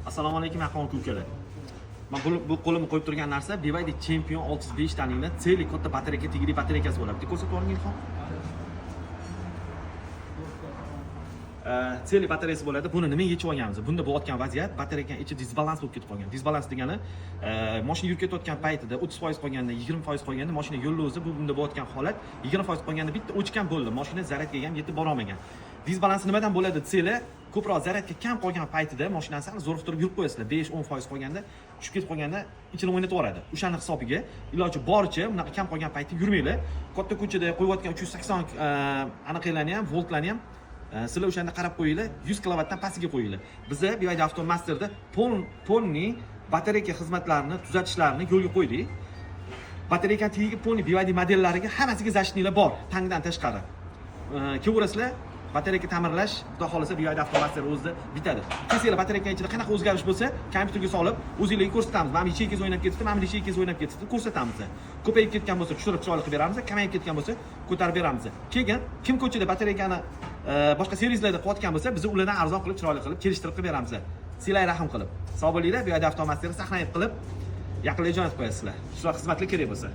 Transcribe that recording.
Assalomu alaykum aka ukalar. Men bu qo'limga qo'yib turgan narsa BYD Champion 605 taning celi katta batareyka tegishli batareykasi bo'ladi. Bitta ko'rsatib oling ilhom. Celi batareyasi bo'ladi. Buni nimaga yechib olganmiz? Bunda bo'layotgan vaziyat batareykaning ichi disbalans bo'lib ketib qolgan. Disbalans degani mashina yurib ketayotgan paytida 30% qolganda, 20% qolganda mashina yo'lda o'zi bunda bo'layotgan holat 20% qolganda bitta o'chgan bo'ldi. Mashina zaryadga ham yetib bora olmagan. Disbalans nimadan bo'ladi? Celi ko'proq zaryadga kam qolgan paytida mashinasini zo'rib turib yurib qo'yasizlar. 5-10% qolganda, tushib ketib qolganda ichini o'ynatib yuboradi. O'shaning hisobiga iloji boricha unaqa kam qolgan paytda yurmanglar. Katta ko'chada qo'yayotgan 380 anaqalarni ham, voltlarni ham sizlar o'shanda qarab qo'yinglar, 100 kilovatdan pastiga qo'yinglar. Biza BYD Avtomasterda polni batareyka xizmatlarini, tuzatishlarini yo'lga qo'ydik. Batareyka tagiga polni BYD modellariga hammasiga zashitnilar bor, tankdan tashqari. Kelasizlar, batareyka ta'mirlash, xudo xolasa BYD Avtomaster o'zida bitadi. Kelsanglar batareyka ichida qanaqa o'zgarish bo'lsa, kompyuterga solib, o'zingizga ko'rsatamiz. Mana bu ichiga o'ynab ketdi, mana bu ichiga o'ynab ketdi, ko'rsatamiz. Ko'payib ketgan bo'lsa, tushirib chiroyli qilib beramiz, kamayib ketgan bo'lsa, ko'tarib beramiz. Keyin kim ko'chada batareykani boshqa servislarda qilayotgan bo'lsa, biz ulardan arzon qilib, chiroyli qilib, kelishtirib qilib beramiz. Sizlar rahim qilib. Sog' bo'linglar, BYD Avtomasterni saqlanib qilib, yaqinlarga jo'natib qo'yasizlar. Shular xizmatlar kerak bo'lsa.